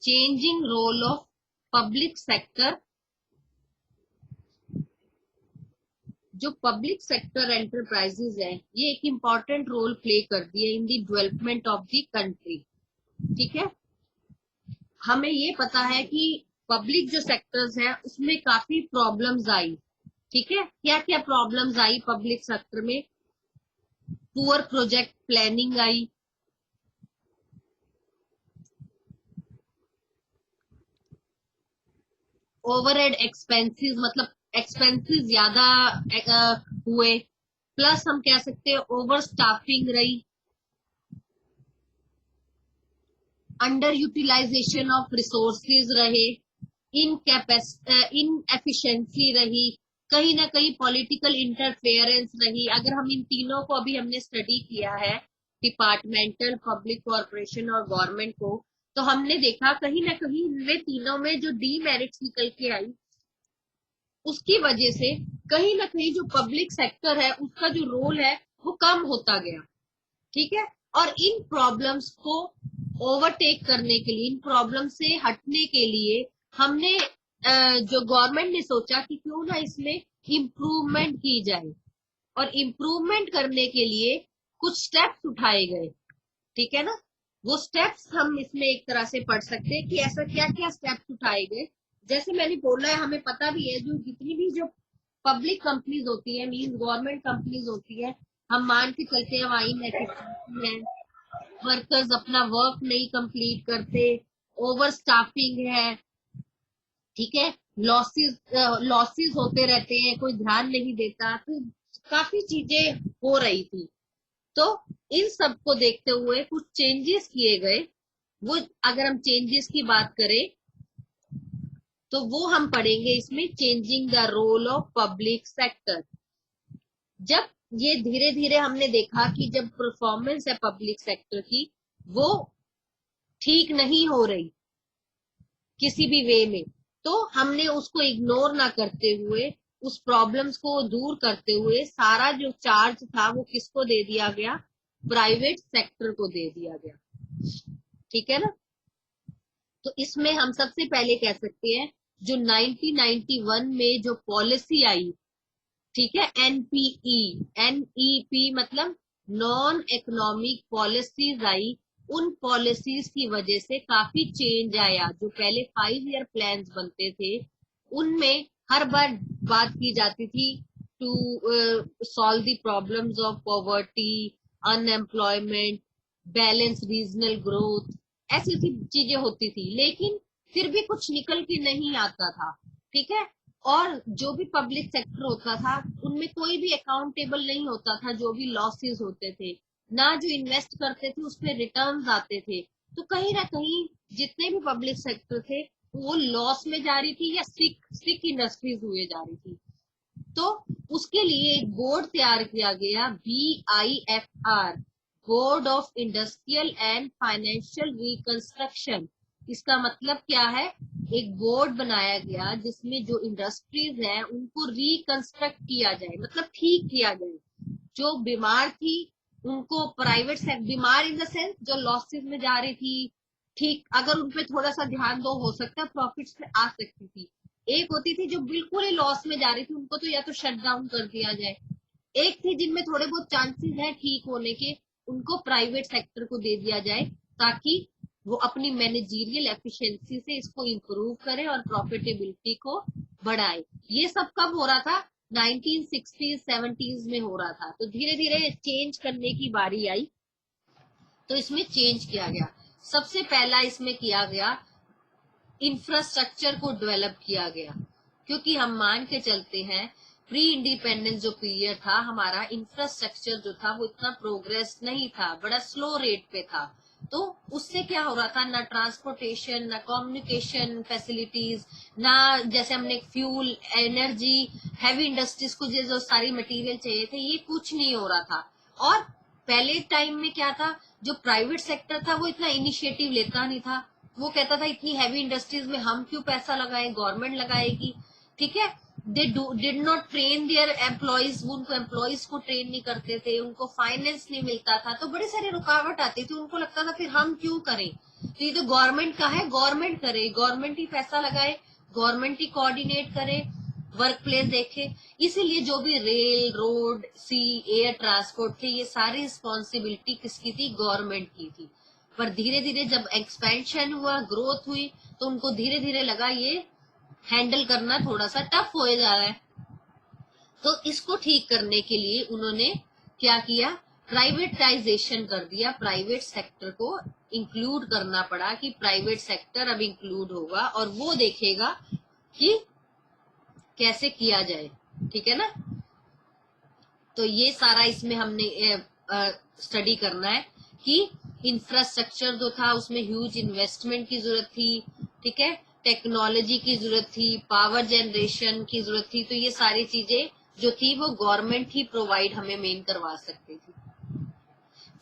Changing role of public sector. जो public sector enterprises है ये एक इम्पॉर्टेंट रोल प्ले करती है in the development of the country. ठीक है, हमें ये पता है कि पब्लिक जो सेक्टर्स है उसमें काफी प्रॉब्लम्स आई। ठीक है, क्या क्या प्रॉब्लम्स आई पब्लिक सेक्टर में? पुअर प्रोजेक्ट प्लानिंग आई, ओवरहेड एक्सपेंसेस मतलब एक्सपेंसेस ज्यादा हुए, प्लस हम कह सकते हैं ओवर स्टाफिंग रही, अंडर यूटिलाइजेशन ऑफ रिसोर्सेज रहे, इन एफिशिएंसी रही, कहीं ना कहीं पॉलिटिकल इंटरफेरेंस रही। अगर हम इन तीनों को अभी हमने स्टडी किया है, डिपार्टमेंटल, पब्लिक कॉर्पोरेशन और गवर्नमेंट को, तो हमने देखा कहीं ना कहीं इनमें तीनों में जो डीमेरिट्स निकल के आई उसकी वजह से कहीं ना कहीं जो पब्लिक सेक्टर है उसका जो रोल है वो कम होता गया। ठीक है, और इन प्रॉब्लम्स को ओवरटेक करने के लिए, इन प्रॉब्लम से हटने के लिए हमने जो गवर्नमेंट ने सोचा कि क्यों ना इसमें इम्प्रूवमेंट की जाए, और इम्प्रूवमेंट करने के लिए कुछ स्टेप्स उठाए गए। ठीक है ना, वो स्टेप्स हम इसमें एक तरह से पढ़ सकते हैं कि ऐसा क्या क्या स्टेप्स उठाए गए। जैसे मैंने बोला है, हमें पता भी है जो जितनी भी जो पब्लिक कंपनीज होती है, मीन गवर्नमेंट कंपनीज होती है, हम मान के चलते हैं वहां इनएफिशिएंसी है, वर्कर्स अपना वर्क नहीं कंप्लीट करते, ओवर स्टाफिंग है। ठीक है, लॉसेस लॉसेस होते रहते हैं, कोई ध्यान नहीं देता, तो काफी चीजें हो रही थी। तो इन सब को देखते हुए कुछ चेंजेस किए गए। वो अगर हम चेंजेस की बात करें तो वो हम पढ़ेंगे इसमें, changing the role of public sector. जब ये धीरे धीरे हमने देखा कि जब परफॉर्मेंस है पब्लिक सेक्टर की वो ठीक नहीं हो रही किसी भी वे में, तो हमने उसको इग्नोर ना करते हुए, उस प्रॉब्लम्स को दूर करते हुए सारा जो चार्ज था वो किसको दे दिया गया? प्राइवेट सेक्टर को दे दिया गया। ठीक है ना, तो इसमें हम सबसे पहले कह सकते हैं जो 1991 में जो पॉलिसी आई, ठीक है, एनपीई, एनईपी मतलब नॉन इकोनॉमिक पॉलिसीज आई, उन पॉलिसीज की वजह से काफी चेंज आया। जो पहले 5 ईयर प्लान्स बनते थे उनमें हर बार बात की जाती थी to solve the problems of poverty, unemployment, balance regional growth, ऐसी ऐसी चीजें होती थी, लेकिन फिर भी कुछ निकल के नहीं आता था। ठीक है, और जो भी पब्लिक सेक्टर होता था उनमें कोई भी अकाउंटेबल नहीं होता था, जो भी लॉसेस होते थे ना, जो इन्वेस्ट करते थे उसमें रिटर्न्स आते थे, तो कहीं ना कहीं जितने भी पब्लिक सेक्टर थे वो लॉस में जा रही थी या सिक इंडस्ट्रीज हुए जा रही थी। तो उसके लिए एक बोर्ड तैयार किया गया, BIFR, board of industrial and financial reconstruction. इसका मतलब क्या है? एक बोर्ड बनाया गया जिसमें जो इंडस्ट्रीज है उनको रिकंस्ट्रक्ट किया जाए, मतलब ठीक किया जाए। जो बीमार थी उनको प्राइवेट सेक्टर, बीमार इन द सेंस जो लॉसेस में जा रही थी, ठीक, अगर उन पे थोड़ा सा ध्यान दो हो सकता है प्रॉफिट्स में आ सकती थी। एक होती थी जो बिल्कुल ही लॉस में जा रही थी, उनको तो या तो शट डाउन कर दिया जाए। एक थी जिनमें थोड़े बहुत चांसेस हैं ठीक होने के, उनको प्राइवेट सेक्टर को दे दिया जाए ताकि वो अपनी मैनेजीरियल एफिशिएंसी से इसको इंप्रूव करे और प्रॉफिटेबिलिटी को बढ़ाए। ये सब कब हो रहा था? 1960s 70s में हो रहा था। तो धीरे धीरे चेंज करने की बारी आई, तो इसमें चेंज किया गया। सबसे पहला इसमें किया गया, इंफ्रास्ट्रक्चर को डेवलप किया गया, क्योंकि हम मान के चलते हैं प्री इंडिपेंडेंस जो पीरियड था हमारा, इंफ्रास्ट्रक्चर जो था वो इतना प्रोग्रेस नहीं था, बड़ा स्लो रेट पे था। तो उससे क्या हो रहा था, ना ट्रांसपोर्टेशन, ना कम्युनिकेशन फैसिलिटीज, ना जैसे हमने फ्यूल, एनर्जी, हैवी इंडस्ट्रीज को जो सारी मटेरियल चाहिए थे, ये कुछ नहीं हो रहा था। और पहले टाइम में क्या था, जो प्राइवेट सेक्टर था वो इतना इनिशिएटिव लेता नहीं था। वो कहता था इतनी हैवी इंडस्ट्रीज में हम क्यों पैसा लगाएं, गवर्नमेंट लगाएगी। ठीक है, they did not train their employees, उनको एम्प्लॉयज को ट्रेन नहीं करते थे, उनको फाइनेंस नहीं मिलता था, तो बड़े सारे रुकावट आती थी। उनको लगता था फिर हम क्यों करें, तो ये तो गवर्नमेंट का है, गवर्नमेंट करे, गवर्नमेंट ही पैसा लगाए, गवर्नमेंट ही कोऑर्डिनेट करे, वर्क प्लेस देखे। इसीलिए जो भी रेल, रोड, सी, एयर ट्रांसपोर्ट थे, ये सारी रिस्पॉन्सिबिलिटी किसकी थी, गवर्नमेंट की थी। पर धीरे धीरे जब एक्सपेंशन हुआ, ग्रोथ हुई, तो उनको धीरे धीरे लगा ये हैंडल करना थोड़ा सा टफ हो जा रहा है। तो इसको ठीक करने के लिए उन्होंने क्या किया, प्राइवेटाइजेशन कर दिया, प्राइवेट सेक्टर को इंक्लूड करना पड़ा कि प्राइवेट सेक्टर अब इंक्लूड होगा और वो देखेगा कि कैसे किया जाए, ठीक है ना। तो ये सारा इसमें हमने स्टडी करना है कि इंफ्रास्ट्रक्चर जो था उसमें ह्यूज इन्वेस्टमेंट की जरूरत थी, ठीक है, टेक्नोलॉजी की जरूरत थी, पावर जनरेशन की जरूरत थी। तो ये सारी चीजें जो थी वो गवर्नमेंट ही प्रोवाइड हमें मेन करवा सकती थी।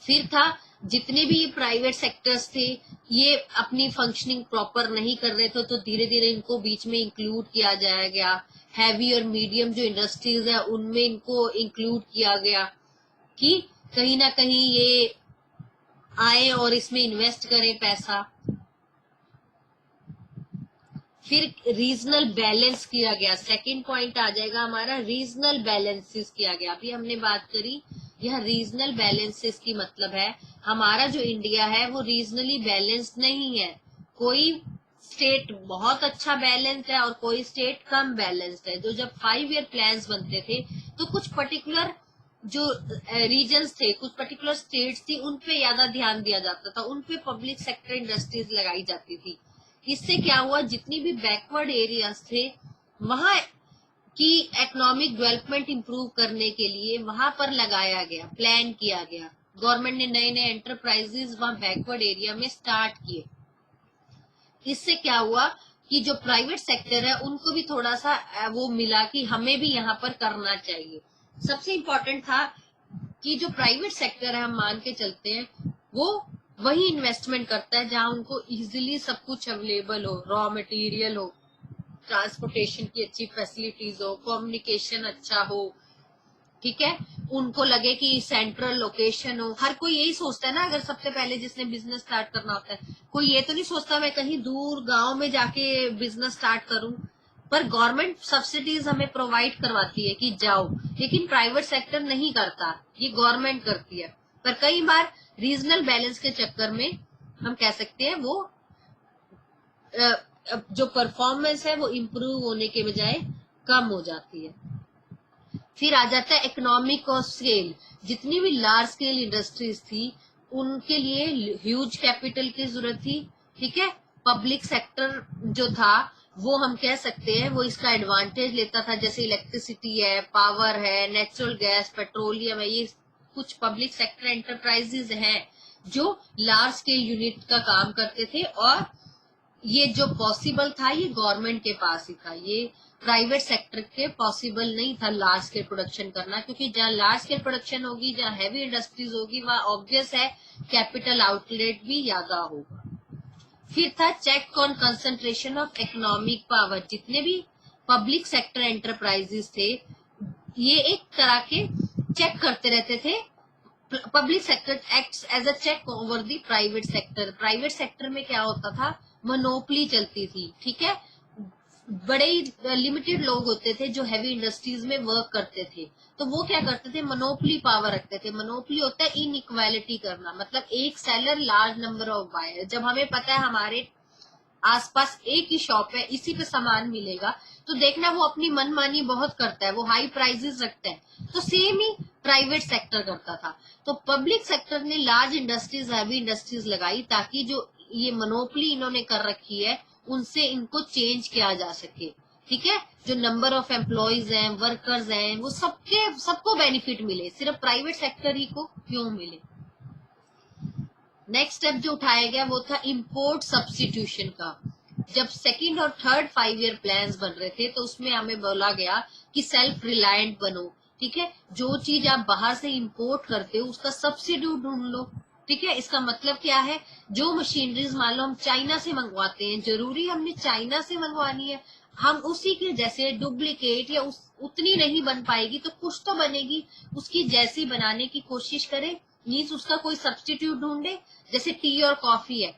फिर था जितने भी ये प्राइवेट सेक्टर्स थे ये अपनी फंक्शनिंग प्रॉपर नहीं कर रहे थे, तो धीरे धीरे इनको बीच में इंक्लूड किया जाया गया। हैवी और मीडियम जो इंडस्ट्रीज है उनमें इनको इंक्लूड किया गया कि कहीं ना कहीं ये आए और इसमें इन्वेस्ट करें पैसा। फिर रीजनल बैलेंस किया गया, सेकंड पॉइंट आ जाएगा हमारा, रीजनल बैलेंसेस किया गया। अभी हमने बात करी, यह रीजनल बैलेंसेस की मतलब है हमारा जो इंडिया है वो रीजनली बैलेंस्ड नहीं है। कोई स्टेट बहुत अच्छा बैलेंस्ड है और कोई स्टेट कम बैलेंस्ड है। तो जब 5 ईयर प्लान्स बनते थे तो कुछ पर्टिकुलर जो रीजन्स थे, कुछ पर्टिकुलर स्टेट्स थी, उन पे ज्यादा ध्यान दिया जाता था, उन पे पब्लिक सेक्टर इंडस्ट्रीज लगाई जाती थी। इससे क्या हुआ, जितनी भी बैकवर्ड एरियाज थे वहां की इकोनॉमिक डेवलपमेंट इंप्रूव करने के लिए वहां पर लगाया गया, प्लान किया गया। गवर्नमेंट ने नए नए एंटरप्राइजेस वहां बैकवर्ड एरिया में स्टार्ट किए। इससे क्या हुआ कि जो प्राइवेट सेक्टर है उनको भी थोड़ा सा वो मिला कि हमें भी यहाँ पर करना चाहिए। सबसे इम्पोर्टेंट था कि जो प्राइवेट सेक्टर है, हम मान के चलते हैं, वो वही इन्वेस्टमेंट करता है जहां उनको इजीली सब कुछ अवेलेबल हो, रॉ मटेरियल हो, ट्रांसपोर्टेशन की अच्छी फैसिलिटीज हो, कम्युनिकेशन अच्छा हो, ठीक है, उनको लगे कि सेंट्रल लोकेशन हो। हर कोई यही सोचता है ना, अगर सबसे पहले जिसने बिजनेस स्टार्ट करना होता है, कोई ये तो नहीं सोचता मैं कहीं दूर गांव में जाके बिजनेस स्टार्ट करूं। पर गवर्नमेंट सब्सिडीज हमें प्रोवाइड करवाती है कि जाओ, लेकिन प्राइवेट सेक्टर नहीं करता, ये गवर्नमेंट करती है। पर कई बार रीजनल बैलेंस के चक्कर में हम कह सकते हैं वो जो परफॉर्मेंस है वो इम्प्रूव होने के बजाय कम हो जाती है। फिर आ जाता है इकोनॉमिक और स्केल। जितनी भी लार्ज स्केल इंडस्ट्रीज थी उनके लिए ह्यूज कैपिटल की जरूरत थी, ठीक है। पब्लिक सेक्टर जो था वो हम कह सकते हैं वो इसका एडवांटेज लेता था, जैसे इलेक्ट्रिसिटी है, पावर है, नेचुरल गैस, पेट्रोलियम है, ये कुछ पब्लिक सेक्टर एंटरप्राइजेज हैं जो लार्ज स्केल यूनिट का काम करते थे। और ये जो पॉसिबल था ये गवर्नमेंट के पास ही था, ये प्राइवेट सेक्टर के पॉसिबल नहीं था लार्ज स्केल प्रोडक्शन करना, क्योंकि जहाँ लार्ज स्केल प्रोडक्शन होगी, जहाँ हैवी इंडस्ट्रीज होगी, वहां ऑब्वियस है कैपिटल आउटलेट भी ज्यादा होगा। फिर था check on concentration of economic power. जितने भी पब्लिक सेक्टर एंटरप्राइजेस थे ये एक तरह के चेक करते रहते थे, public sector acts as a check over the private sector. Private sector में क्या होता था, मोनोपली चलती थी, ठीक है। बड़े ही लिमिटेड लोग होते थे जो हैवी इंडस्ट्रीज में वर्क करते थे, तो वो क्या करते थे, मोनोपली पावर रखते थे। मोनोपली होता है इनइक्वालिटी करना, मतलब एक seller large number of buyer. जब हमें पता है हमारे आसपास एक ही शॉप है, इसी पे सामान मिलेगा, तो देखना वो अपनी मनमानी बहुत करता है, वो हाई प्राइसेस रखता है। तो सेम ही प्राइवेट सेक्टर करता था। तो पब्लिक सेक्टर ने लार्ज इंडस्ट्रीज, हैवी इंडस्ट्रीज लगाई ताकि जो ये मोनोपली इन्होंने कर रखी है उनसे इनको चेंज किया जा सके, ठीक है। जो नंबर ऑफ एम्प्लॉयज हैं, वर्कर्स हैं, वो सबको बेनिफिट मिले, सिर्फ प्राइवेट सेक्टर ही को क्यों मिले। नेक्स्ट स्टेप जो उठाया गया वो था इंपोर्ट सब्स्टिट्यूशन का। जब सेकंड और थर्ड 5 ईयर प्लान्स बन रहे थे तो उसमें हमें बोला गया कि सेल्फ रिलायंट बनो, ठीक है। जो चीज आप बाहर से इंपोर्ट करते हो उसका सब्सिट्यूट ढूंढ लो, ठीक है। इसका मतलब क्या है, जो मशीनरीज मान लो हम चाइना से मंगवाते हैं, जरूरी हमने चाइना से मंगवानी है। हम उसी के जैसे डुप्लीकेट या उतनी नहीं बन पाएगी तो कुछ तो बनेगी, उसकी जैसी बनाने की कोशिश करें, मीन्स उसका कोई सब्स्टिट्यूट ढूंढे। जैसे टी और कॉफी है,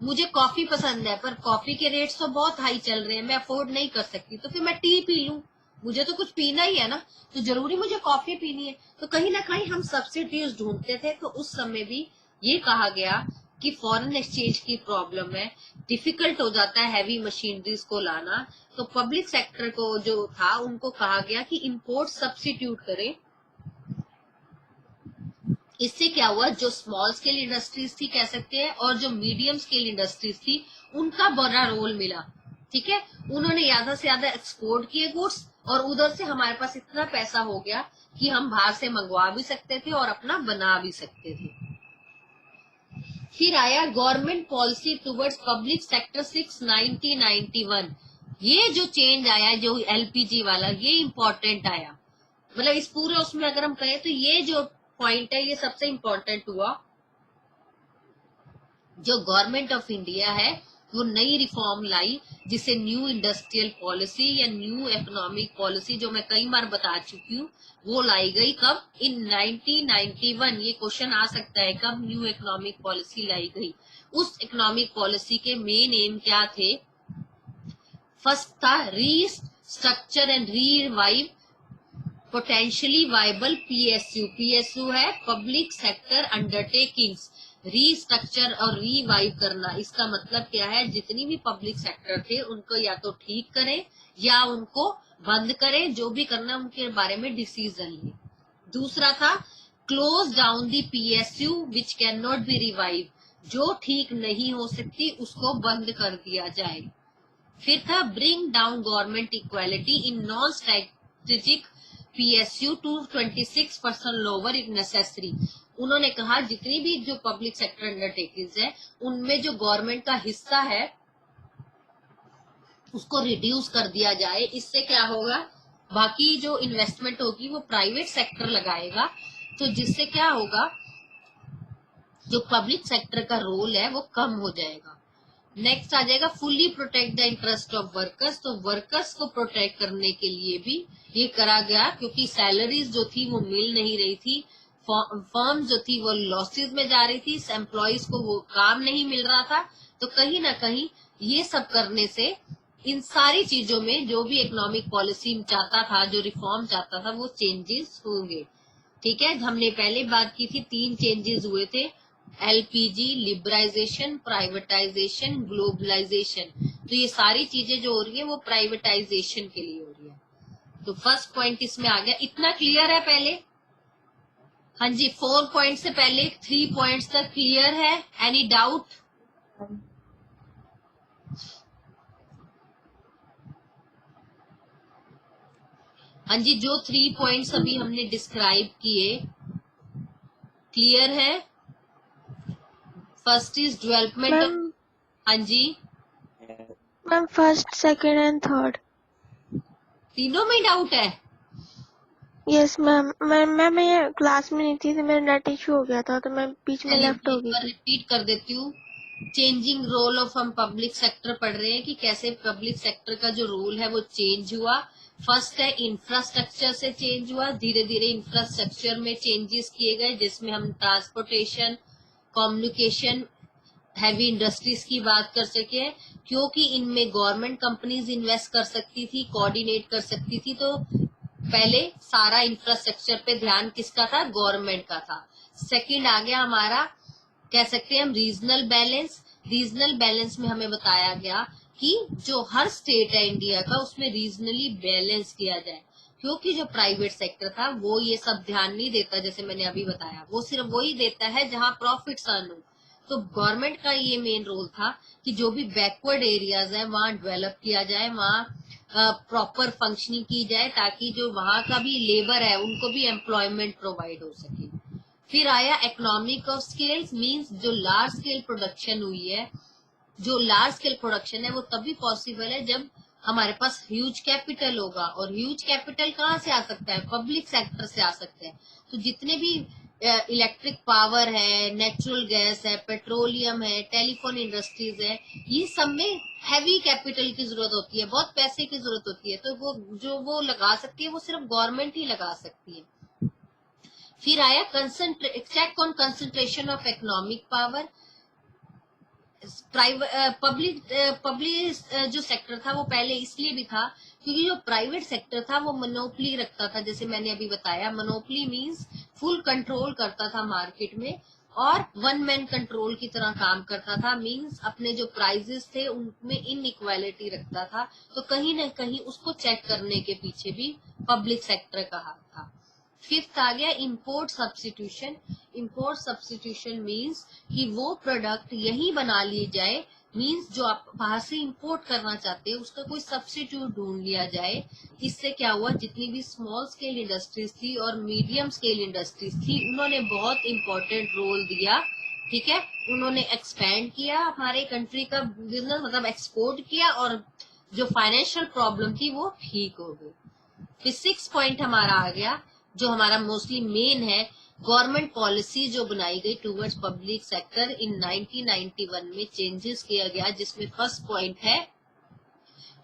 मुझे कॉफी पसंद है पर कॉफी के रेट्स तो बहुत हाई चल रहे हैं, मैं अफोर्ड नहीं कर सकती, तो फिर मैं टी पी लूं, मुझे तो कुछ पीना ही है ना, तो जरूरी मुझे कॉफी पीनी है। तो कहीं ना कहीं हम सब्स्टिट्यूट ढूंढते थे। तो उस समय भी ये कहा गया कि फॉरेन एक्सचेंज की प्रॉब्लम है, डिफिकल्ट हो जाता है हैवी मशीनरीज को लाना। तो पब्लिक सेक्टर को जो था उनको कहा गया कि इंपोर्ट सब्स्टिट्यूट करें। इससे क्या हुआ, जो स्मॉल स्केल इंडस्ट्रीज थी कह सकते हैं और जो मीडियम स्केल इंडस्ट्रीज थी उनका बड़ा रोल मिला। ठीक है, उन्होंने ज्यादा से ज्यादा एक्सपोर्ट किए गुड्स और उधर से हमारे पास इतना पैसा हो गया कि हम बाहर से मंगवा भी सकते थे और अपना बना भी सकते थे। फिर आया government policy towards public sector 1991। ये जो चेंज आया जो एलपीजी वाला, ये इंपॉर्टेंट आया। मतलब इस पूरे उसमें अगर हम कहें तो ये जो पॉइंट है ये सबसे इंपॉर्टेंट हुआ। जो गवर्नमेंट ऑफ इंडिया है वो नई रिफॉर्म लाई, जिसे न्यू इंडस्ट्रियल पॉलिसी या न्यू इकोनॉमिक पॉलिसी, जो मैं कई बार बता चुकी हूँ, वो लाई गई कब, इन 1991। ये क्वेश्चन आ सकता है कब न्यू इकोनॉमिक पॉलिसी लाई गई। उस इकोनॉमिक पॉलिसी के मेन एम क्या थे? फर्स्ट था restructure and revive potentially viable PSU. PSU है पब्लिक सेक्टर अंडरटेकिंग्स। रीस्ट्रक्चर और रीवाइव करना, इसका मतलब क्या है, जितनी भी पब्लिक सेक्टर थे उनको या तो ठीक करें या उनको बंद करें, जो भी करना उनके बारे में डिसीजन ले। दूसरा था close down the PSU which can not be revive, जो ठीक नहीं हो सकती उसको बंद कर दिया जाए। फिर था bring down government equality in non strategic PSU to 26% lower if necessary. उन्होंने कहा जितनी भी जो पब्लिक सेक्टर अंडरटेकिंग्स है उनमें जो गवर्नमेंट का हिस्सा है उसको रिड्यूस कर दिया जाए। इससे क्या होगा, बाकी जो इन्वेस्टमेंट होगी वो प्राइवेट सेक्टर लगाएगा, तो जिससे क्या होगा, जो पब्लिक सेक्टर का रोल है वो कम हो जाएगा। नेक्स्ट आ जाएगा fully protect the interest of workers. तो वर्कर्स को प्रोटेक्ट करने के लिए भी ये करा गया, क्योंकि सैलरीज जो थी वो मिल नहीं रही थी, फर्म जो थी वो लॉसेस में जा रही थी, एम्प्लॉयज को वो काम नहीं मिल रहा था। तो कहीं ना कहीं ये सब करने से इन सारी चीजों में जो भी इकोनॉमिक पॉलिसी चाहता था, जो रिफॉर्म चाहता था, वो चेंजेस होंगे। ठीक है, हमने पहले बात की थी 3 चेंजेस हुए थे, एलपीजी, लिबराइजेशन, प्राइवेटाइजेशन, ग्लोबलाइजेशन। तो ये सारी चीजें जो हो रही है वो प्राइवेटाइजेशन के लिए हो रही है। तो फर्स्ट पॉइंट इसमें आ गया, इतना क्लियर है पहले? हाँ जी, 4 पॉइंट से पहले 3 पॉइंट्स तक क्लियर है? Any doubt? हाँ जी, जो 3 पॉइंट्स अभी हमने डिस्क्राइब किए क्लियर है? फर्स्ट इज डेवलपमेंट ऑफ, हाँ जी ma'am first second and third. तीनों में डाउट है? यस मैम, मैं ये क्लास में नहीं थी तो मेरा नेट इशू हो गया था तो मैं बीच में चलिए लेफ्ट मैं हो एक गई बार थी। रिपीट कर देती हूँ। चेंजिंग रोल ऑफ, हम पब्लिक सेक्टर पढ़ रहे हैं कि कैसे पब्लिक सेक्टर का जो रोल है वो चेंज हुआ। फर्स्ट है इंफ्रास्ट्रक्चर से चेंज हुआ, धीरे धीरे इंफ्रास्ट्रक्चर में चेंजेस किए गए, जिसमें हम ट्रांसपोर्टेशन, कम्युनिकेशन, हैवी इंडस्ट्रीज की बात कर सके, क्योंकि इनमें गवर्नमेंट कंपनीज इन्वेस्ट कर सकती थी, कोऑर्डिनेट कर सकती थी। तो पहले सारा इंफ्रास्ट्रक्चर पे ध्यान किसका था, गवर्नमेंट का था। सेकंड आ गया हमारा, कह सकते हैं हम रीजनल बैलेंस। रीजनल बैलेंस में हमें बताया गया कि जो हर स्टेट है इंडिया का उसमें रीजनली बैलेंस किया जाए, क्योंकि जो प्राइवेट सेक्टर था वो ये सब ध्यान नहीं देता, जैसे मैंने अभी बताया, वो सिर्फ वही देता है जहां प्रॉफिट्स अर्न हो। तो गवर्नमेंट का ये मेन रोल था कि जो भी बैकवर्ड एरियाज है वहां डेवलप किया जाए, वहां प्रॉपर फंक्शनिंग की जाए, ताकि जो वहां का भी लेबर है उनको भी एम्प्लॉयमेंट प्रोवाइड हो सके। फिर आया इकोनॉमिक ऑफ स्केल्स, मींस जो लार्ज स्केल प्रोडक्शन हुई है, जो लार्ज स्केल प्रोडक्शन है वो तभी पॉसिबल है जब हमारे पास ह्यूज कैपिटल होगा, और ह्यूज कैपिटल कहाँ से आ सकता है, पब्लिक सेक्टर से आ सकता है। तो जितने भी इलेक्ट्रिक पावर है, नेचुरल गैस है, पेट्रोलियम है, टेलीफोन इंडस्ट्रीज है, ये सब में हैवी कैपिटल की जरूरत होती है, बहुत पैसे की जरूरत होती है, तो वो जो वो लगा सकती है वो सिर्फ गवर्नमेंट ही लगा सकती है। फिर आया check on concentration of economic power. Private public जो सेक्टर था वो पहले इसलिए भी था क्योंकि जो प्राइवेट सेक्टर था वो मोनोपोली रखता था, जैसे मैंने अभी बताया, मोनोपोली मींस फुल कंट्रोल करता था मार्केट में, और वन मैन कंट्रोल की तरह काम करता था, मींस अपने जो प्राइजेस थे उनमें इनइक्वालिटी रखता था, तो कहीं ना कहीं उसको चेक करने के पीछे भी पब्लिक सेक्टर का हाथ था। फिफ्थ आ गया import substitution. Import substitution means कि वो प्रोडक्ट यही बना लिए जाए, मींस जो आप बाहर से इंपोर्ट करना चाहते हैं उसका कोई सब्स्टिट्यूट ढूंढ लिया जाए। इससे क्या हुआ, जितनी भी स्मॉल स्केल इंडस्ट्रीज थी और मीडियम स्केल इंडस्ट्रीज थी उन्होंने बहुत इंपॉर्टेंट रोल दिया। ठीक है, उन्होंने एक्सपैंड किया हमारे कंट्री का बिजनेस, मतलब एक्सपोर्ट किया, और जो फाइनेंशियल प्रॉब्लम थी वो ठीक हो गई। फिर 6 पॉइंट हमारा आ गया जो हमारा मोस्टली मेन है, गवर्नमेंट पॉलिसी जो बनाई गई टूवर्ड्स पब्लिक सेक्टर इन 1991 में चेंजेस किया गया, जिसमें फर्स्ट पॉइंट है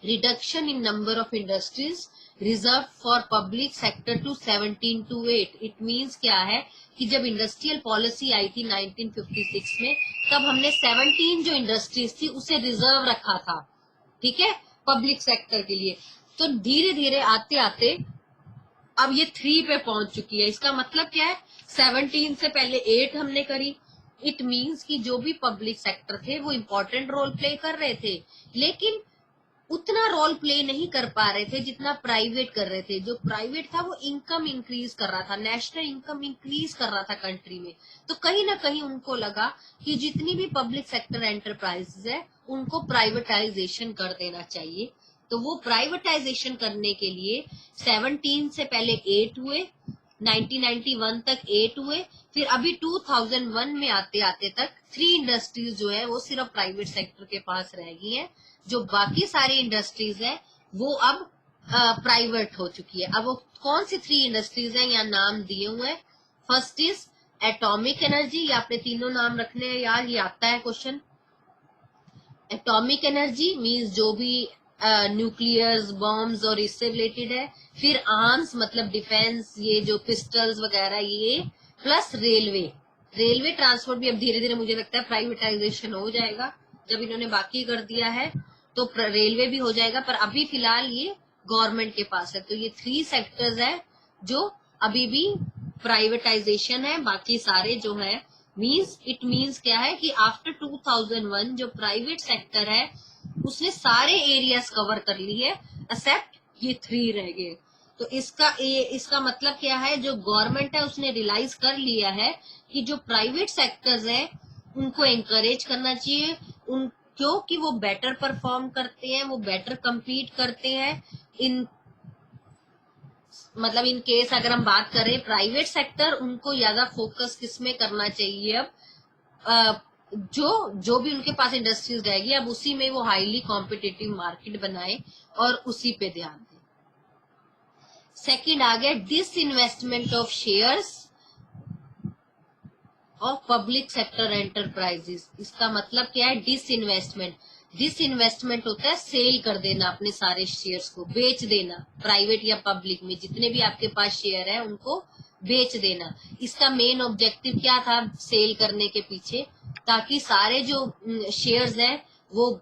reduction in number of industries reserve for public sector to 17 to 8। It means क्या है कि जब इंडस्ट्रियल पॉलिसी आई थी 1956 में, तब हमने 17 जो इंडस्ट्रीज थी उसे रिजर्व रखा था, ठीक है, पब्लिक सेक्टर के लिए। तो धीरे धीरे आते आते अब ये 3 पे पहुंच चुकी है। इसका मतलब क्या है, 17 से पहले 8 हमने करी। इट मींस कि जो भी पब्लिक सेक्टर थे वो इंपॉर्टेंट रोल प्ले कर रहे थे, लेकिन उतना रोल प्ले नहीं कर पा रहे थे जितना प्राइवेट कर रहे थे। जो प्राइवेट था वो इनकम इंक्रीज कर रहा था, नेशनल इनकम इंक्रीज कर रहा था कंट्री में, तो कहीं ना कहीं उनको लगा कि जितनी भी पब्लिक सेक्टर एंटरप्राइजेस है उनको प्राइवेटाइजेशन कर देना चाहिए। तो वो प्राइवेटाइजेशन करने के लिए 17 से पहले 8 हुए, 1991 तक 8 हुए, फिर अभी 2001 में आते आते तक 3 इंडस्ट्रीज जो है वो सिर्फ प्राइवेट सेक्टर के पास रह गई है। जो बाकी सारी इंडस्ट्रीज है वो अब प्राइवेट हो चुकी है। अब वो कौन सी 3 इंडस्ट्रीज है, यहाँ नाम दिए हुए हैं। फर्स्ट इज एटॉमिक एनर्जी, या आपने तीनों नाम रखने हैं यार, ये आता है क्वेश्चन। एटॉमिक एनर्जी मींस जो भी न्यूक्लियर्स, बॉम्ब्स और इससे रिलेटेड है। फिर आर्म्स मतलब डिफेंस, ये जो पिस्टल्स वगैरह ये, प्लस रेलवे। रेलवे ट्रांसपोर्ट भी अब धीरे धीरे मुझे लगता है प्राइवेटाइजेशन हो जाएगा, जब इन्होंने बाकी कर दिया है तो रेलवे भी हो जाएगा, पर अभी फिलहाल ये गवर्नमेंट के पास है। तो ये 3 सेक्टर्स है जो अभी भी प्राइवेटाइजेशन है, बाकी सारे जो है इट मींस क्या है कि आफ्टर 2001 जो प्राइवेट सेक्टर है उसने सारे एरियाज कवर कर लिए, एक्सेप्ट ये 3 रह गए। तो इसका मतलब क्या है, जो गवर्नमेंट है उसने रियलाइज कर लिया है कि जो प्राइवेट सेक्टर्स है उनको एनकरेज करना चाहिए, उन क्योंकि वो बेटर परफॉर्म करते हैं, वो बेटर compete करते हैं। इन मतलब इन केस अगर हम बात करें प्राइवेट सेक्टर, उनको ज्यादा फोकस किसमें करना चाहिए, अब जो भी उनके पास इंडस्ट्रीज रहेगी अब उसी में वो हाईली कॉम्पिटिटिव मार्केट बनाए और उसी पे ध्यान दें। सेकंड आ गया disinvestment of shares of public sector enterprises. इसका मतलब क्या है, डिसइन्वेस्टमेंट। डिसइन्वेस्टमेंट होता है सेल कर देना, अपने सारे शेयर्स को बेच देना, प्राइवेट या पब्लिक में जितने भी आपके पास शेयर है उनको बेच देना। इसका मेन ऑब्जेक्टिव क्या था सेल करने के पीछे, ताकि सारे जो शेयर्स हैं वो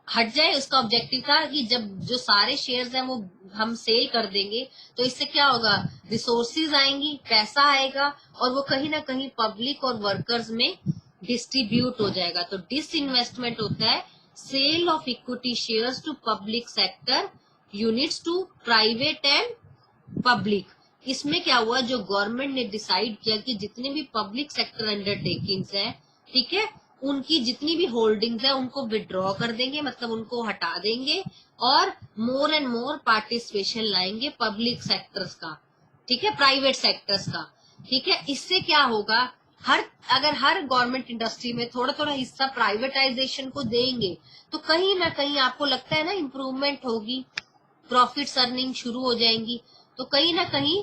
हट जाए। उसका ऑब्जेक्टिव था कि जब जो सारे शेयर्स हैं वो हम सेल कर देंगे तो इससे क्या होगा, रिसोर्सेज आएंगी, पैसा आएगा, और वो कहीं ना कहीं पब्लिक और वर्कर्स में डिस्ट्रीब्यूट हो जाएगा। तो डिसइन्वेस्टमेंट होता है sale of equity shares to public sector units to private and public. इसमें क्या हुआ, जो गवर्नमेंट ने डिसाइड किया कि जितने भी पब्लिक सेक्टर अंडरटेकिंग्स हैं, ठीक है, उनकी जितनी भी होल्डिंग्स है उनको विड्रॉ कर देंगे, मतलब उनको हटा देंगे, और मोर एंड मोर पार्टिसिपेशन लाएंगे पब्लिक सेक्टर्स का, ठीक है, प्राइवेट सेक्टर्स का। ठीक है, इससे क्या होगा, अगर हर गवर्नमेंट इंडस्ट्री में थोड़ा थोड़ा हिस्सा प्राइवेटाइजेशन को देंगे तो कहीं ना कहीं आपको लगता है ना इंप्रूवमेंट होगी, प्रॉफिट्स अर्निंग शुरू हो जाएंगी, तो कहीं ना कहीं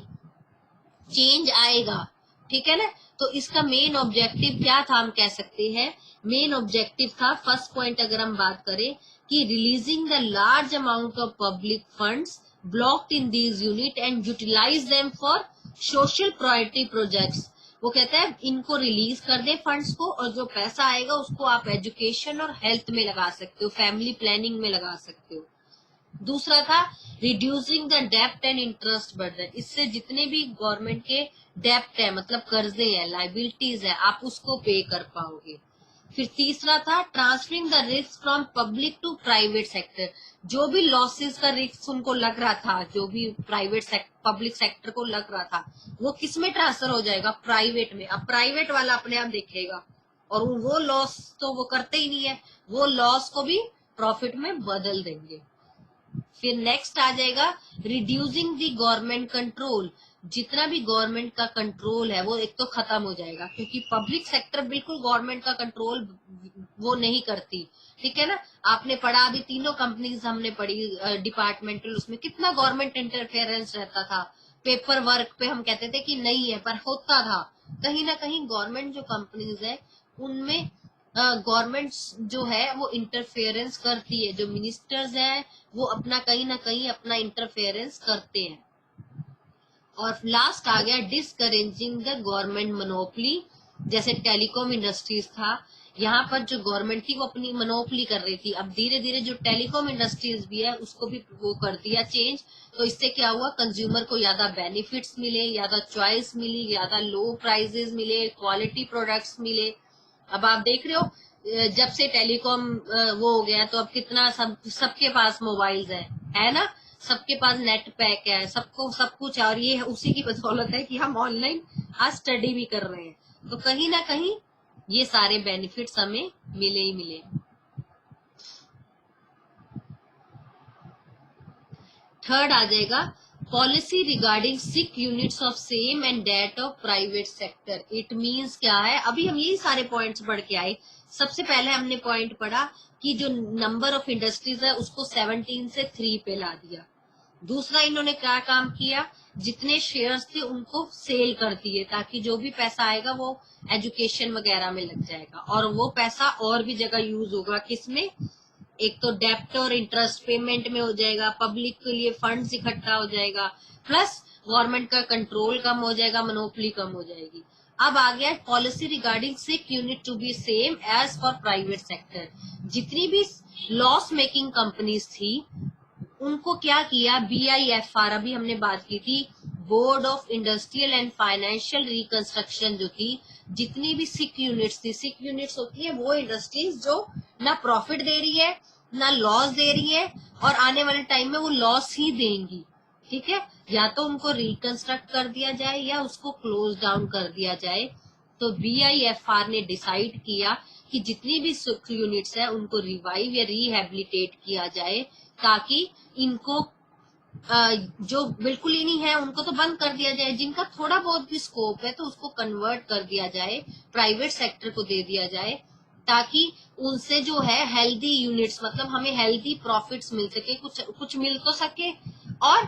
चेंज आएगा। ठीक है ना। तो इसका मेन ऑब्जेक्टिव क्या था, हम कह सकते हैं मेन ऑब्जेक्टिव था, फर्स्ट पॉइंट अगर हम बात करें कि releasing the large amount of public funds blocked in these unit and utilise them for social priority projects. वो कहता है इनको रिलीज कर दे फंड्स को, और जो पैसा आएगा उसको आप एजुकेशन और हेल्थ में लगा सकते हो, फैमिली प्लानिंग में लगा सकते हो। दूसरा था रिड्यूसिंग द डेप्ट एंड इंटरेस्ट बर्डन, इससे जितने भी गवर्नमेंट के डेप्ट है, मतलब कर्जे हैं, लाइबिलिटीज है, आप उसको पे कर पाओगे। फिर तीसरा था transferring the risk from public to private sector, जो भी लॉसेस का रिस्क उनको लग रहा था, जो भी पब्लिक सेक्टर को लग रहा था, वो किस में ट्रांसफर हो जाएगा, प्राइवेट में। अब प्राइवेट वाला अपने आप देखेगा, और वो लॉस तो वो करते ही नहीं है, वो लॉस को भी प्रॉफिट में बदल देंगे। फिर नेक्स्ट आ जाएगा रिड्यूसिंग द गवर्नमेंट कंट्रोल, जितना भी गवर्नमेंट का कंट्रोल है वो एक तो खत्म हो जाएगा, क्योंकि पब्लिक सेक्टर बिल्कुल गवर्नमेंट का कंट्रोल वो नहीं करती, ठीक है ना। आपने पढ़ा अभी तीनों कंपनीज हमने पढ़ी डिपार्टमेंटल, उसमें कितना गवर्नमेंट इंटरफेरेंस रहता था, पेपर वर्क पे हम कहते थे कि नहीं है पर होता था। कहीं ना कहीं गवर्नमेंट जो कंपनीज है उनमें गवर्नमेंट जो है वो इंटरफेरेंस करती है, जो मिनिस्टर्स हैं वो अपना कहीं ना कहीं अपना इंटरफेरेंस करते हैं। और लास्ट आ गया डिस्करेजिंग द गवर्नमेंट मोनोपली, जैसे टेलीकॉम इंडस्ट्रीज था, यहाँ पर जो गवर्नमेंट थी वो अपनी मोनोपली कर रही थी, अब धीरे धीरे जो टेलीकॉम इंडस्ट्रीज भी है उसको भी वो कर दिया चेंज। तो इससे क्या हुआ, कंज्यूमर को ज्यादा बेनिफिट्स मिले, ज्यादा चॉइस मिली, ज्यादा लो प्राइजेस मिले, क्वालिटी प्रोडक्ट्स मिले। अब आप देख रहे हो जब से टेलीकॉम वो हो गया, तो अब कितना सबके पास मोबाइल्स है ना, सबके पास नेट पैक है, सबको सब कुछ है, और ये उसी की बदौलत है कि हम ऑनलाइन आज स्टडी भी कर रहे हैं। तो कहीं ना कहीं ये सारे बेनिफिट्स हमें मिले ही मिले। थर्ड आ जाएगा policy regarding sick units of same and date of private sector. It means क्या है, अभी हम यही सारे पॉइंट्स पढ़ के आए। सबसे पहले हमने पॉइंट पढ़ा कि जो नंबर ऑफ इंडस्ट्रीज है उसको 17 से 3 पे ला दिया। दूसरा इन्होंने क्या काम किया, जितने शेयर्स थे उनको सेल कर दिए, ताकि जो भी पैसा आएगा वो एजुकेशन वगैरह में लग जाएगा, और वो पैसा और भी जगह यूज होगा, किसमें, एक तो डेप्ट और इंटरेस्ट पेमेंट में हो जाएगा, पब्लिक के लिए फंड्स इकट्ठा हो जाएगा, प्लस गवर्नमेंट का कंट्रोल कम हो जाएगा, मोनोपली कम हो जाएगी। अब आ गया policy regarding sick unit to be same as for private sector. जितनी भी लॉस मेकिंग कंपनीज थी उनको क्या किया, BIFR अभी हमने बात की थी, board of industrial and financial reconstruction जो थी, जितनी भी सिक यूनिट्स थी, सिक यूनिट्स होती है वो इंडस्ट्रीज जो ना प्रॉफिट दे रही है ना लॉस दे रही है, और आने वाले टाइम में वो लॉस ही देंगी, ठीक है, या तो उनको रिकंस्ट्रक्ट कर दिया जाए या उसको क्लोज डाउन कर दिया जाए। तो BIFR ने डिसाइड किया कि जितनी भी सिक यूनिट्स है उनको रिवाइव या रिहेबिलिटेट किया जाए, ताकि इनको जो बिल्कुल ही नहीं है उनको तो बंद कर दिया जाए, जिनका थोड़ा बहुत भी स्कोप है तो उसको कन्वर्ट कर दिया जाए, प्राइवेट सेक्टर को दे दिया जाए, ताकि उनसे जो है हेल्दी यूनिट्स, मतलब हमें हेल्दी प्रॉफिट्स मिल सके, कुछ कुछ मिल तो सके। और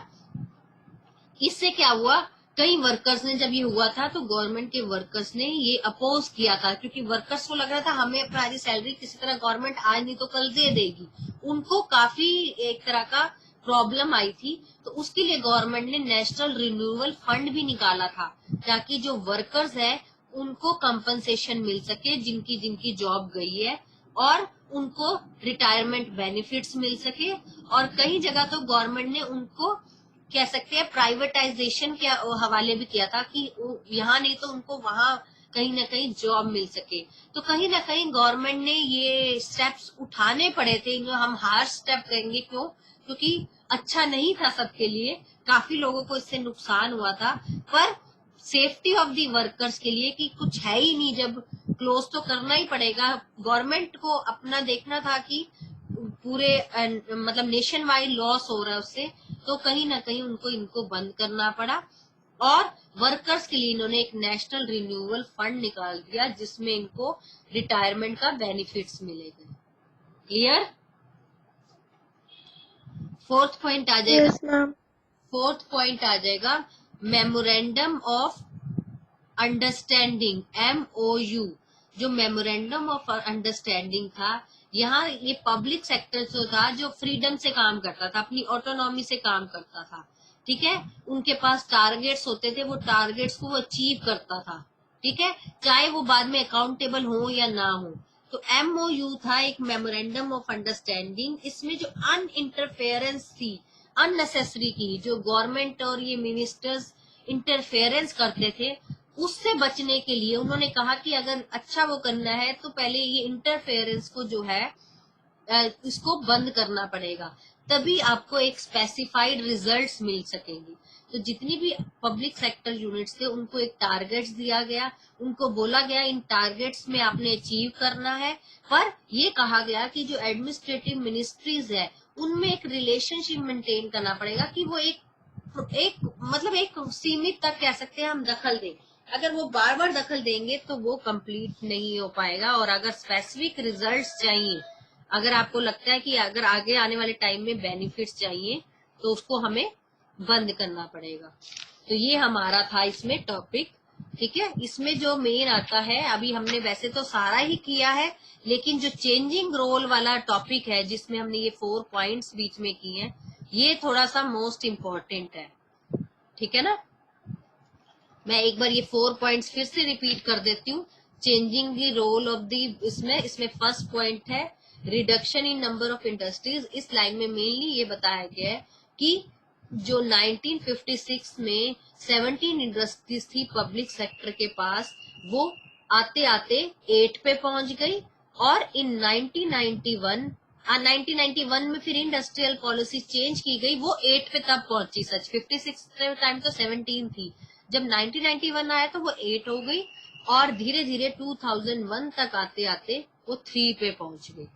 इससे क्या हुआ, कई वर्कर्स ने जब ये हुआ था तो गवर्नमेंट के वर्कर्स ने ये अपोज किया था, क्योंकि वर्कर्स को लग रहा था हमें अपनी सैलरी किसी तरह गवर्नमेंट आज नहीं तो कल दे देगी, उनको काफी एक तरह का प्रॉब्लम आई थी। तो उसके लिए गवर्नमेंट ने नेशनल रिन्यूअल फंड भी निकाला था, ताकि जो वर्कर्स है उनको कंपनसेशन मिल सके, जिनकी जिनकी जॉब गई है, और उनको रिटायरमेंट बेनिफिट्स मिल सके। और कई जगह तो गवर्नमेंट ने उनको कह सकते हैं प्राइवेटाइजेशन के हवाले भी किया था, कि यहाँ नहीं तो उनको वहां कहीं ना कहीं जॉब मिल सके। तो कहीं ना कहीं गवर्नमेंट ने ये स्टेप्स उठाने पड़े थे, हम हार्श स्टेप कहेंगे, क्यों, क्योंकि अच्छा नहीं था सबके लिए, काफी लोगों को इससे नुकसान हुआ था, पर सेफ्टी ऑफ दी वर्कर्स के लिए कि कुछ है ही नहीं, जब क्लोज तो करना ही पड़ेगा, गवर्नमेंट को अपना देखना था कि पूरे मतलब नेशन वाइड लॉस हो रहा है उससे, तो कहीं ना कहीं उनको इनको बंद करना पड़ा, और वर्कर्स के लिए इन्होंने एक नेशनल रिन्यूअल फंड निकाल दिया, जिसमें इनको रिटायरमेंट का बेनिफिट्स मिलेगा। क्लियर। फोर्थ पॉइंट आ जाएगा, यस मैम। फोर्थ पॉइंट आ जाएगा मेमोरेंडम ऑफ अंडरस्टैंडिंग MOU, जो मेमोरेंडम ऑफ अंडरस्टैंडिंग था, यहाँ ये पब्लिक सेक्टर जो था, जो फ्रीडम से काम करता था, अपनी ऑटोनॉमी से काम करता था, ठीक है, उनके पास टारगेट्स होते थे, वो टारगेट्स को वो अचीव करता था, ठीक है, चाहे वो बाद में अकाउंटेबल हो या ना हो। तो MOU था एक मेमोरेंडम ऑफ अंडरस्टैंडिंग, इसमें जो अनइंटरफेरेंस थी, अननेसेसरी की, जो गवर्नमेंट और ये मिनिस्टर्स इंटरफेरेंस करते थे, उससे बचने के लिए उन्होंने कहा कि अगर अच्छा वो करना है तो पहले ये इंटरफेरेंस को जो है इसको बंद करना पड़ेगा, तभी आपको एक स्पेसिफाइड रिजल्ट्स मिल सकेंगे। तो जितनी भी पब्लिक सेक्टर यूनिट्स थे उनको एक टारगेट्स दिया गया, उनको बोला गया इन टारगेट्स में आपने अचीव करना है, पर ये कहा गया कि जो एडमिनिस्ट्रेटिव मिनिस्ट्रीज है उनमें एक रिलेशनशिप मेंटेन करना पड़ेगा कि वो एक मतलब एक सीमित तक कह सकते हैं हम दखल दें। अगर वो बार बार दखल देंगे तो वो कंप्लीट नहीं हो पाएगा, और अगर स्पेसिफिक रिजल्ट्स चाहिए, अगर आपको लगता है कि अगर आगे आने वाले टाइम में बेनिफिट्स चाहिए तो उसको हमें बंद करना पड़ेगा। तो ये हमारा था इसमें टॉपिक, ठीक है। इसमें जो मेन आता है, अभी हमने वैसे तो सारा ही किया है, लेकिन जो चेंजिंग रोल वाला टॉपिक है जिसमें हमने ये 4 पॉइंट्स बीच में किए हैं, ये थोड़ा सा मोस्ट इम्पोर्टेंट है, ठीक है ना। मैं एक बार ये 4 पॉइंट्स फिर से रिपीट कर देती हूँ। Changing the role of the, इसमें फर्स्ट पॉइंट है reduction in number of industries. इस लाइन में मेनली ये बताया गया है कि जो 1956 में 17 इंडस्ट्रीज थी पब्लिक सेक्टर के पास, वो आते आते 8 पे पहुंच गई, और इन 1991 में फिर इंडस्ट्रियल पॉलिसी चेंज की गई, वो 8 पे तब पहुंची। सच 56 टाइम तो 17 थी, जब 1991 आया तो वो 8 हो गई, और धीरे धीरे 2001 तक आते आते वो 3 पे पहुंच गई,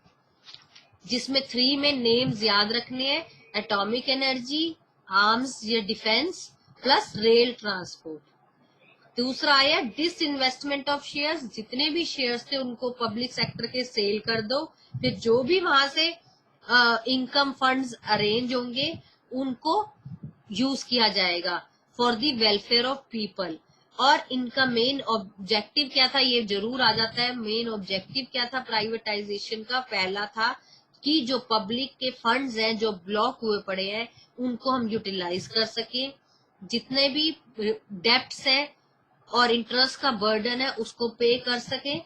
जिसमें 3 में नेम्स याद रखने हैं, एटॉमिक एनर्जी, आर्म्स या डिफेंस, प्लस रेल ट्रांसपोर्ट। दूसरा आया डिस इन्वेस्टमेंट ऑफ शेयर्स, जितने भी शेयर्स थे उनको पब्लिक सेक्टर के सेल कर दो, फिर जो भी वहां से इनकम फंड्स अरेंज होंगे उनको यूज किया जाएगा for the welfare of people. और इनका मेन ऑब्जेक्टिव क्या था, ये जरूर आ जाता है, मेन ऑब्जेक्टिव क्या था प्राइवेटाइजेशन का, पहला था कि जो पब्लिक के फंड्स हैं जो ब्लॉक हुए पड़े हैं उनको हम यूटिलाइज कर सके, जितने भी डेप्ट्स हैं और इंटरेस्ट का बर्डन है उसको पे कर सके,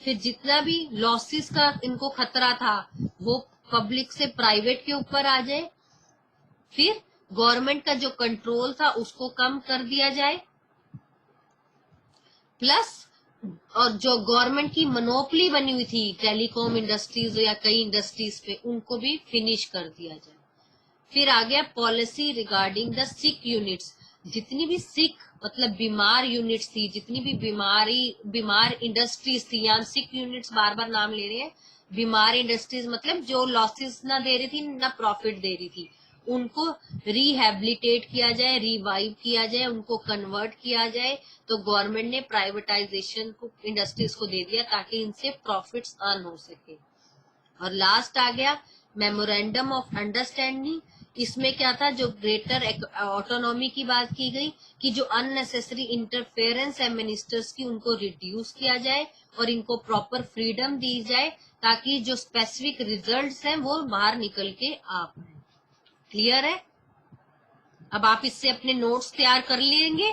फिर जितना भी लॉसेस का इनको खतरा था वो पब्लिक से प्राइवेट के ऊपर आ जाए, फिर गवर्नमेंट का जो कंट्रोल था उसको कम कर दिया जाए, प्लस और जो गवर्नमेंट की मोनोपोली बनी हुई थी टेलीकॉम इंडस्ट्रीज या कई इंडस्ट्रीज पे, उनको भी फिनिश कर दिया जाए। फिर आ गया policy regarding the sick units, जितनी भी सिक मतलब बीमार यूनिट्स थी, जितनी भी बीमार इंडस्ट्रीज थी, यहाँ सिक यूनिट्स बार बार नाम ले रहे हैं, बीमार इंडस्ट्रीज मतलब जो लॉसेस ना दे रही थी ना प्रॉफिट दे रही थी, उनको रिहेबिलिटेट किया जाए, रिवाइव किया जाए, उनको कन्वर्ट किया जाए। तो गवर्नमेंट ने प्राइवेटाइजेशन को इंडस्ट्रीज को दे दिया ताकि इनसे प्रॉफिट्स अर्न हो सके। और लास्ट आ गया मेमोरेंडम ऑफ अंडरस्टैंडिंग, इसमें क्या था, जो ग्रेटर ऑटोनॉमी की बात की गई कि जो अननेसेसरी इंटरफेरेंस है मिनिस्टर्स की उनको रिड्यूस किया जाए और इनको प्रॉपर फ्रीडम दी जाए ताकि जो स्पेसिफिक रिजल्ट्स हैं वो बाहर निकल के आ पाए। क्लियर है? अब आप इससे अपने नोट्स तैयार कर लेंगे।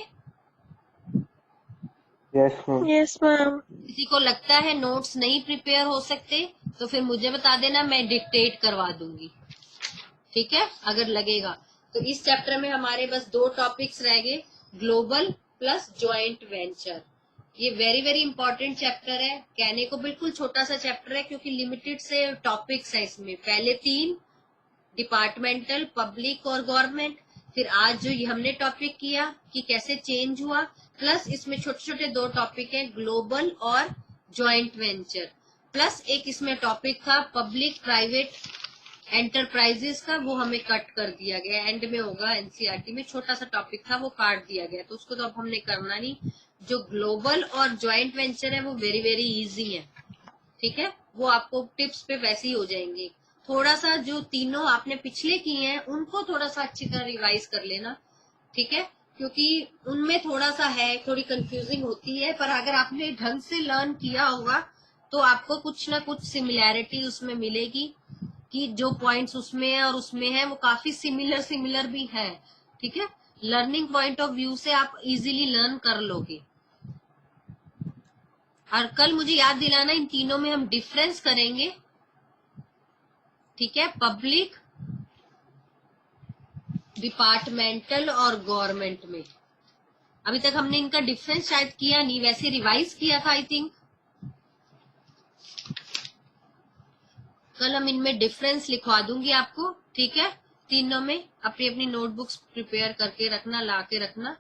Yes ma'am. किसी को लगता है नोट्स नहीं प्रिपेयर हो सकते तो फिर मुझे बता देना, मैं डिक्टेट करवा दूंगी, ठीक है, अगर लगेगा तो। इस चैप्टर में हमारे बस 2 टॉपिक्स रह गए, ग्लोबल प्लस ज्वाइंट वेंचर। ये वेरी वेरी इंपॉर्टेंट चैप्टर है, कहने को बिल्कुल छोटा सा चैप्टर है क्योंकि लिमिटेड से टॉपिक्स है इसमें। पहले 3 डिपार्टमेंटल, पब्लिक और गवर्नमेंट, फिर आज जो ये हमने टॉपिक किया कि कैसे चेंज हुआ, प्लस इसमें छोटे छोटे 2 टॉपिक हैं, ग्लोबल और ज्वाइंट वेंचर, प्लस एक इसमें टॉपिक था पब्लिक प्राइवेट एंटरप्राइजेस का, वो हमें कट कर दिया गया, एंड में होगा एनसीईआरटी में, छोटा सा टॉपिक था वो काट दिया गया, तो उसको तो अब हमने करना नहीं। जो ग्लोबल और ज्वाइंट वेंचर है वो वेरी वेरी इजी है, ठीक है, वो आपको टिप्स पे वैसे ही हो जाएंगे। थोड़ा सा जो तीनों आपने पिछले किए हैं उनको थोड़ा सा अच्छी तरह रिवाइज कर लेना, ठीक है। क्योंकि उनमें थोड़ा सा है, थोड़ी कंफ्यूजिंग होती है, पर अगर आपने ढंग से लर्न किया होगा तो आपको कुछ ना कुछ सिमिलैरिटी उसमें मिलेगी, कि जो पॉइंट्स उसमें है और उसमें है वो काफी सिमिलर सिमिलर भी है। ठीक है, लर्निंग पॉइंट ऑफ व्यू से आप इजीली लर्न कर लोगे। और कल मुझे याद दिलाना, इन तीनों में हम डिफरेंस करेंगे। ठीक है, पब्लिक, डिपार्टमेंटल और गवर्नमेंट में। अभी तक हमने इनका डिफरेंस शायद किया नहीं, वैसे रिवाइज किया था आई थिंक। कल हम इनमें डिफरेंस लिखवा दूंगी आपको। ठीक है, तीनों में अपनी अपनी नोटबुक्स प्रिपेयर करके रखना, ला के रखना।